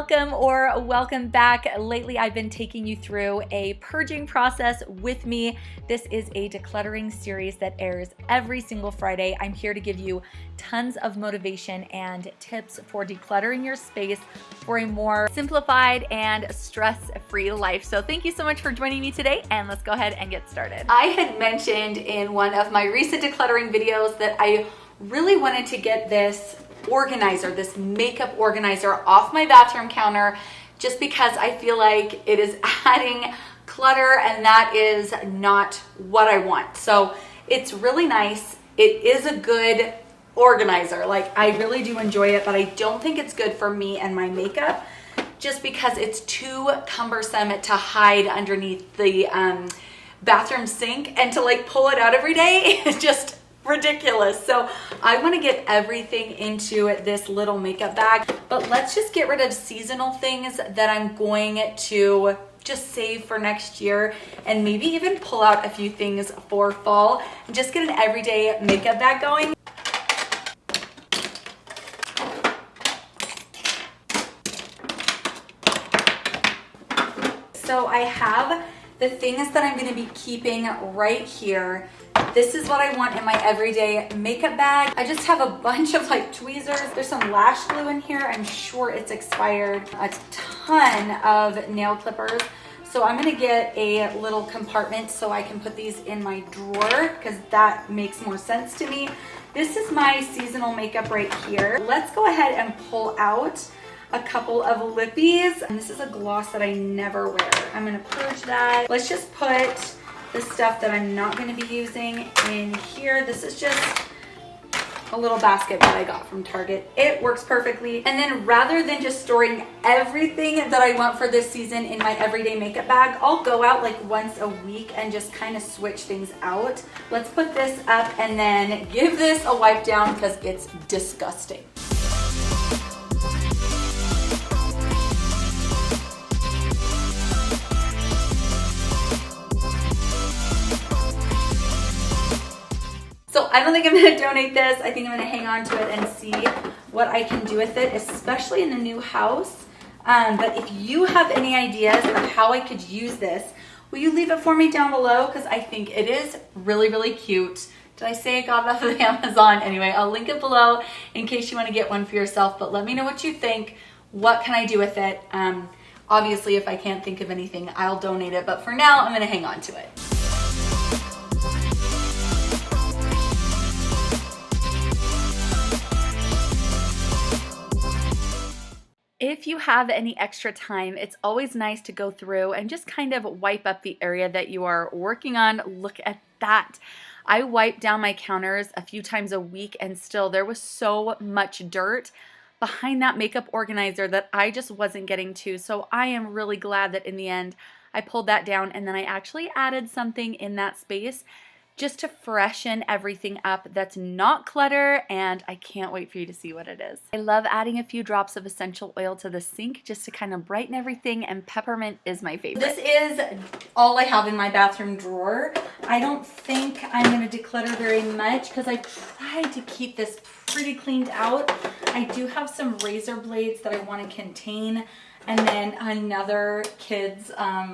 welcome or welcome back. Lately, I've been taking you through a purging process with me. This is a decluttering series that airs every single Friday. I'm here to give you tons of motivation and tips for decluttering your space for a more simplified and stress-free life. So thank you so much for joining me today, and let's go ahead and get started. I had mentioned in one of my recent decluttering videos that I really wanted to get this organizer, this makeup organizer off my bathroom counter, just because I feel like it is adding clutter and that is not what I want. So it's really nice. It is a good organizer. Like, I really do enjoy it, but I don't think it's good for me and my makeup just because it's too cumbersome to hide underneath the bathroom sink, and to like pull it out every day is just ridiculous. So I want to get everything into this little makeup bag, but let's just get rid of seasonal things that I'm going to just save for next year, and maybe even pull out a few things for fall and just get an everyday makeup bag going. So I have the things that I'm going to be keeping right here. This is what I want in my everyday makeup bag. I just have a bunch of like tweezers. There's some lash glue in here. I'm sure it's expired. A ton of nail clippers. So I'm gonna get a little compartment so I can put these in my drawer because that makes more sense to me. This is my seasonal makeup right here. Let's go ahead and pull out a couple of lippies. And this is a gloss that I never wear. I'm gonna purge that. Let's just put the stuff that I'm not going to be using in here. This is just a little basket that I got from Target. It works perfectly. And then rather than just storing everything that I want for this season in my everyday makeup bag, I'll go out like once a week and just kind of switch things out. Let's put this up and then give this a wipe down because it's disgusting. So I don't think I'm going to donate this. I think I'm going to hang on to it and see what I can do with it, especially in the new house. But if you have any ideas of how I could use this, will you leave it for me down below? Because I think it is really, really cute. Did I say I got it off of Amazon? Anyway, I'll link it below in case you want to get one for yourself. But let me know what you think. What can I do with it? Obviously, if I can't think of anything, I'll donate it. But for now, I'm going to hang on to it. If you have any extra time, it's always nice to go through and just kind of wipe up the area that you are working on. Look at that. I wipe down my counters a few times a week, and still there was so much dirt behind that makeup organizer that I just wasn't getting to. So I am really glad that in the end I pulled that down, and then I actually added something in that space just to freshen everything up that's not clutter, and I can't wait for you to see what it is. I love adding a few drops of essential oil to the sink just to kind of brighten everything, and peppermint is my favorite. This is all I have in my bathroom drawer. I don't think I'm gonna declutter very much because I tried to keep this pretty cleaned out. I do have some razor blades that I want to contain, and then another kid's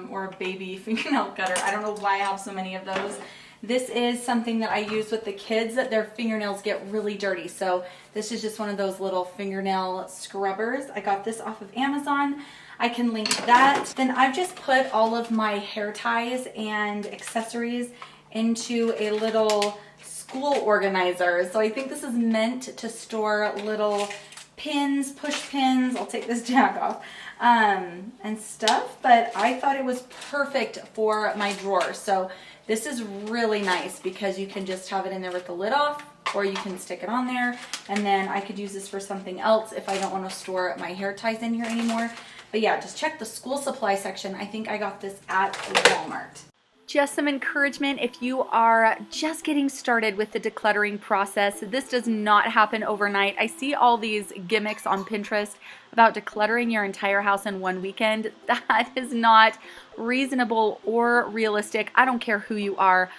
or baby fingernail cutter. I don't know why I have so many of those. This is something that I use with the kids, that their fingernails get really dirty. So this is just one of those little fingernail scrubbers. I got this off of Amazon. I can link that. Then I've just put all of my hair ties and accessories into a little school organizer. So I think this is meant to store little pins, push pins. I'll take this tag off. And stuff, but I thought it was perfect for my drawer. So this is really nice because you can just have it in there with the lid off, or you can stick it on there, and then I could use this for something else if I don't want to store my hair ties in here anymore. But yeah, just check the school supply section. I think I got this at Walmart. Just some encouragement if you are just getting started with the decluttering process. This does not happen overnight. I see all these gimmicks on Pinterest about decluttering your entire house in one weekend. That is not reasonable or realistic. I don't care who you are.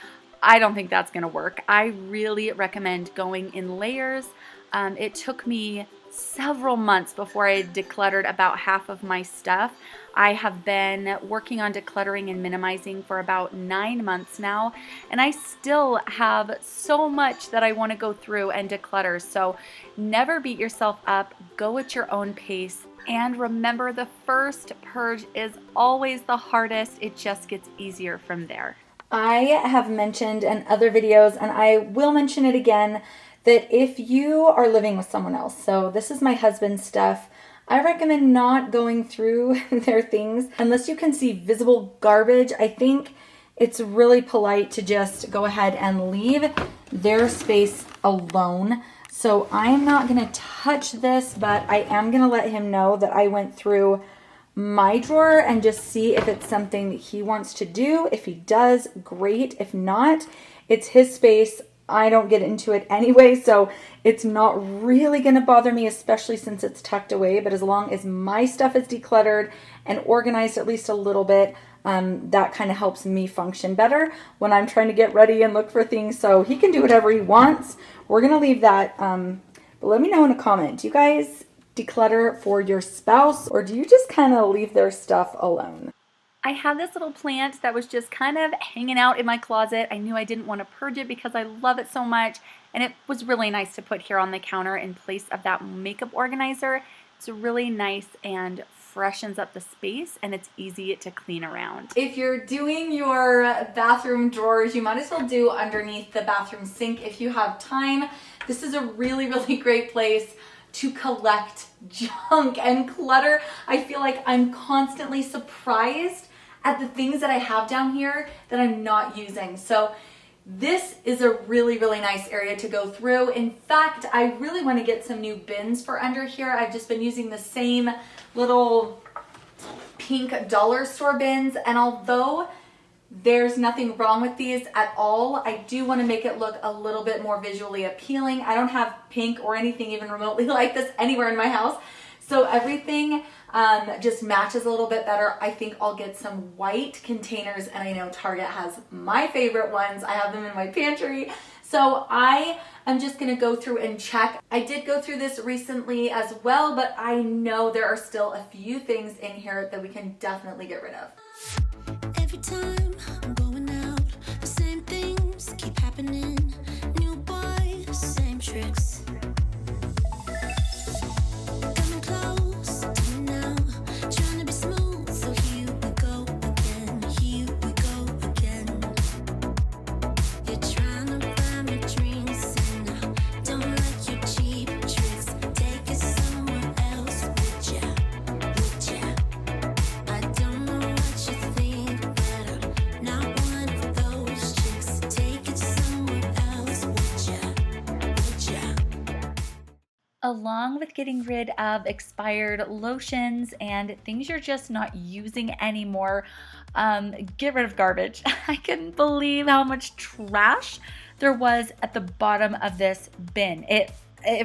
I don't think that's going to work. I really recommend going in layers. It took me several months before I decluttered about half of my stuff. I have been working on decluttering and minimizing for about 9 months now, and I still have so much that I want to go through and declutter. So never beat yourself up, go at your own pace, and remember the first purge is always the hardest. It just gets easier from there. I have mentioned in other videos, and I will mention it again, that if you are living with someone else, so this is my husband's stuff, I recommend not going through their things unless you can see visible garbage. I think it's really polite to just go ahead and leave their space alone. So I'm not going to touch this, but I am going to let him know that I went through my drawer and just see if it's something that he wants to do. If he does, great. If not, it's his space. I don't get into it anyway, so it's not really going to bother me, especially since it's tucked away. But as long as my stuff is decluttered and organized at least a little bit, that kind of helps me function better when I'm trying to get ready and look for things. So he can do whatever he wants. We're going to leave that. But let me know in a comment. Do you guys declutter for your spouse, or do you just kind of leave their stuff alone? I had this little plant that was just kind of hanging out in my closet. I knew I didn't want to purge it because I love it so much, and it was really nice to put here on the counter in place of that makeup organizer. It's really nice and freshens up the space, and it's easy to clean around. If you're doing your bathroom drawers, you might as well do underneath the bathroom sink if you have time. This is a really, really great place to collect junk and clutter. I feel like I'm constantly surprised at the things that I have down here that I'm not using. So this is a really, really nice area to go through. In fact, I really want to get some new bins for under here. I've just been using the same little pink dollar store bins, and although there's nothing wrong with these at all, I do want to make it look a little bit more visually appealing. I don't have pink or anything even remotely like this anywhere in my house, so everything just matches a little bit better. I think I'll get some white containers, and I know Target has my favorite ones. I have them in my pantry. So I am just gonna go through and check. I did go through this recently as well, but I know there are still a few things in here that we can definitely get rid of. Every time I'm going out, the same things keep happening. New boy, same tricks. Coming close to me now, trying to be smooth, so here we go again, here we go again. You're trying to buy me drinks, and I don't like your cheap tricks. Take it somewhere else, would ya, would ya? I don't know what you think, but I'm not one of those chicks. Take it somewhere else, would ya, would ya? Along with getting rid of expired lotions and things you're just not using anymore, get rid of garbage. I couldn't believe how much trash there was at the bottom of this bin. It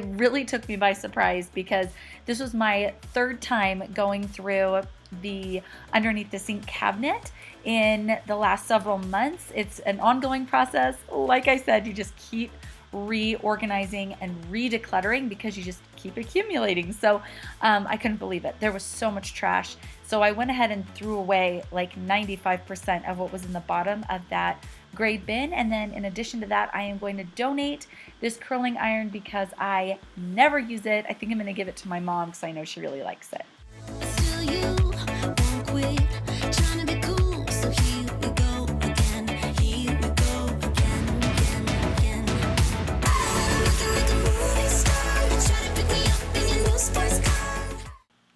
really took me by surprise because this was my third time going through the underneath the sink cabinet in the last several months. It's an ongoing process. Like I said, you just keep reorganizing and re-decluttering because you just keep accumulating. So I couldn't believe it. There was so much trash. So I went ahead and threw away like 95% of what was in the bottom of that gray bin. And then in addition to that, I am going to donate this curling iron because I never use it. I think I'm going to give it to my mom because I know she really likes it. Still you won't quit, trying to be cool, so here we go again, here we go again, again. Looking like a movie star, you try to pick me up in your new sports car.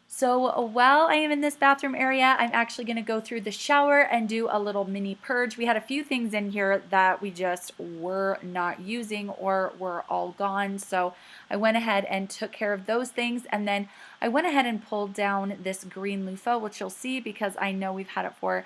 So while I am in this bathroom area, I'm actually going to go through the shower and do a little mini purge. We had a few things in here that we just were not using or were all gone. So I went ahead and took care of those things. And then I went ahead and pulled down this green loofah, which you'll see because I know we've had it for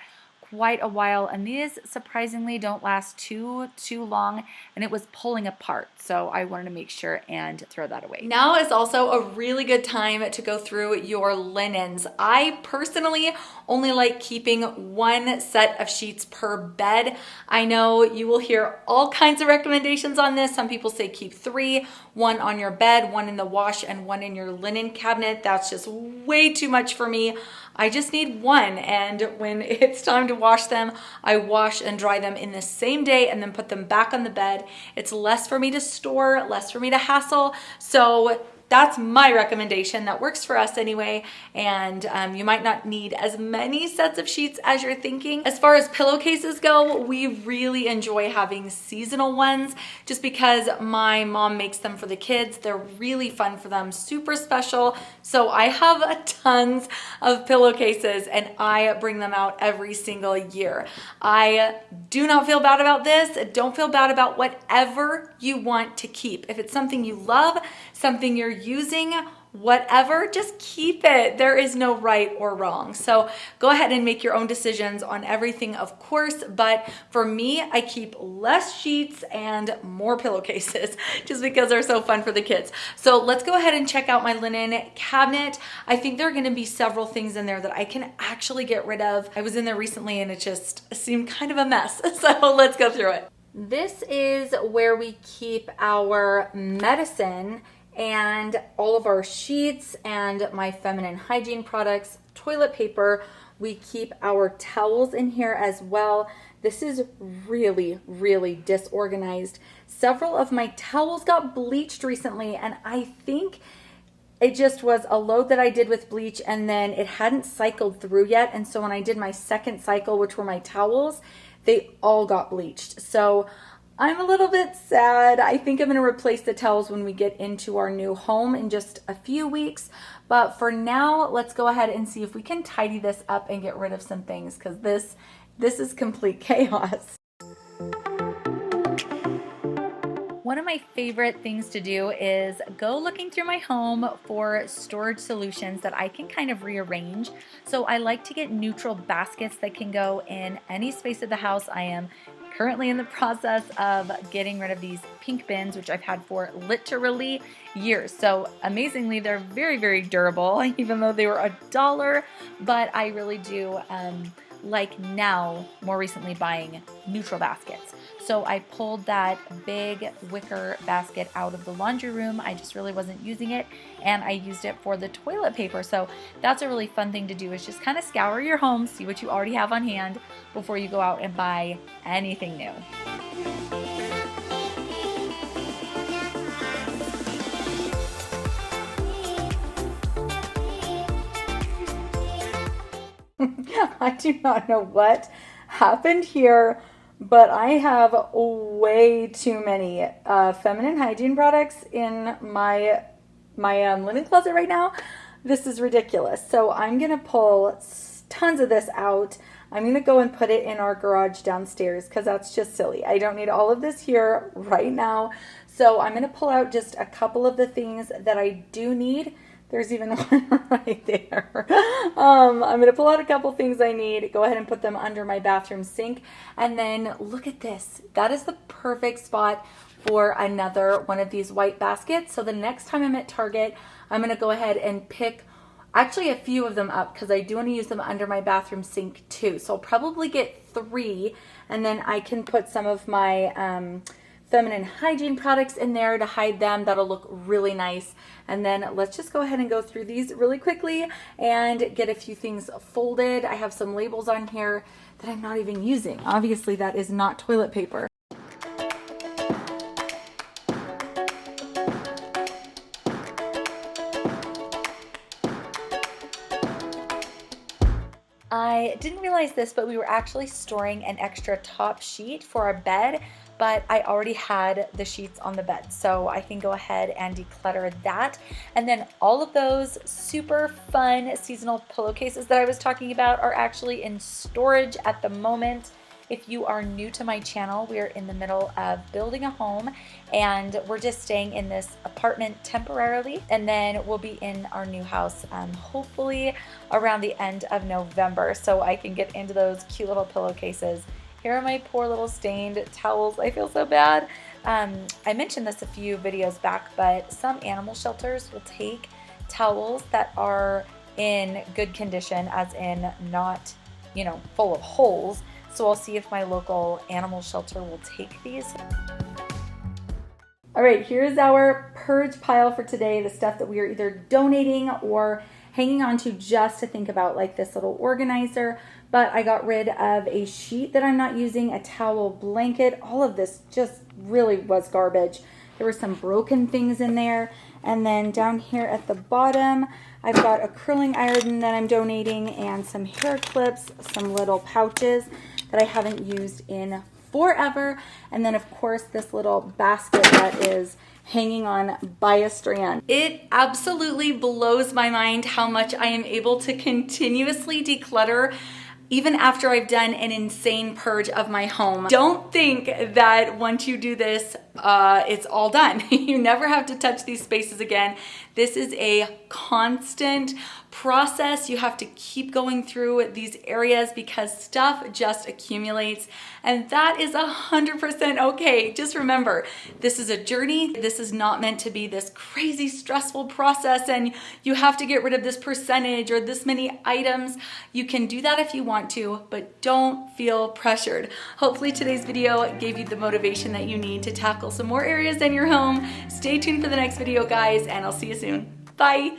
quite a while, and these surprisingly don't last too long, and it was pulling apart, so I wanted to make sure and throw that away. Now is also a really good time to go through your linens. I personally only like keeping one set of sheets per bed. I know you will hear all kinds of recommendations on this. Some people say keep 3, one on your bed, one in the wash, and one in your linen cabinet. That's just way too much for me. I just need one, and when it's time to wash them, I wash and dry them in the same day and then put them back on the bed. It's less for me to store, less for me to hassle, so that's my recommendation. That works for us anyway, and you might not need as many sets of sheets as you're thinking. As far as pillowcases go, we really enjoy having seasonal ones just because my mom makes them for the kids. They're really fun for them, super special. So I have tons of pillowcases and I bring them out every single year. I do not feel bad about this. Don't feel bad about whatever you want to keep. If it's something you love, something you're using, whatever, just keep it. There is no right or wrong. So go ahead and make your own decisions on everything, of course. But for me, I keep less sheets and more pillowcases just because they're so fun for the kids. So let's go ahead and check out my linen cabinet. I think there are going to be several things in there that I can actually get rid of. I was in there recently and it just seemed kind of a mess. So let's go through it. This is where we keep our medicine and all of our sheets and my feminine hygiene products, toilet paper. We keep our towels in here as well. This is really, really disorganized. Several of my towels got bleached recently, and I think it just was a load that I did with bleach and then it hadn't cycled through yet. And so when I did my second cycle, which were my towels, they all got bleached. So I'm a little bit sad. I think I'm going to replace the towels when we get into our new home in just a few weeks. But for now, let's go ahead and see if we can tidy this up and get rid of some things, because this is complete chaos. One of my favorite things to do is go looking through my home for storage solutions that I can kind of rearrange. So I like to get neutral baskets that can go in any space of the house. I am currently in the process of getting rid of these pink bins, which I've had for literally years. So amazingly, they're very, very durable, even though they were $1. But I really do like now, more recently, buying neutral baskets. So I pulled that big wicker basket out of the laundry room. I just really wasn't using it, and I used it for the toilet paper. So that's a really fun thing to do, is just kind of scour your home, see what you already have on hand before you go out and buy anything new. I do not know what happened here, but I have way too many feminine hygiene products in my linen closet right now. This is ridiculous. So I'm going to pull tons of this out. I'm going to go and put it in our garage downstairs because that's just silly. I don't need all of this here right now. So I'm going to pull out just a couple of the things that I do need. There's even one right there. I'm going to pull out a couple things I need, go ahead and put them under my bathroom sink. And then look at this. That is the perfect spot for another one of these white baskets. So the next time I'm at Target, I'm going to go ahead and pick actually a few of them up because I do want to use them under my bathroom sink too. So I'll probably get 3, and then I can put some of my feminine hygiene products in there to hide them. That'll look really nice. And then let's just go ahead and go through these really quickly and get a few things folded. I have some labels on here that I'm not even using. Obviously that is not toilet paper. I didn't realize this, but we were actually storing an extra top sheet for our bed, but I already had the sheets on the bed, so I can go ahead and declutter that. And then all of those super fun seasonal pillowcases that I was talking about are actually in storage at the moment. If you are new to my channel, we are in the middle of building a home and we're just staying in this apartment temporarily, and then we'll be in our new house hopefully around the end of November so I can get into those cute little pillowcases. Here are my poor little stained towels. I feel so bad. I mentioned this a few videos back, but some animal shelters will take towels that are in good condition, as in not, you know, full of holes. So I'll see if my local animal shelter will take these. All right, here's our purge pile for today, the stuff that we are either donating or hanging on to just to think about, like this little organizer. But I got rid of a sheet that I'm not using, a towel, blanket. All of this just really was garbage. There were some broken things in there. And then down here at the bottom, I've got a curling iron that I'm donating and some hair clips, some little pouches that I haven't used in forever. And then of course this little basket that is hanging on by a strand. It absolutely blows my mind how much I am able to continuously declutter even after I've done an insane purge of my home. Don't think that once you do this, it's all done. You never have to touch these spaces again. This is a constant process. You have to keep going through these areas because stuff just accumulates, and that is 100% okay. Just remember, this is a journey. This is not meant to be this crazy stressful process and you have to get rid of this percentage or this many items. You can do that if you want to, but don't feel pressured. Hopefully today's video gave you the motivation that you need to tackle some more areas in your home. Stay tuned for the next video, guys, and I'll see you soon. Bye.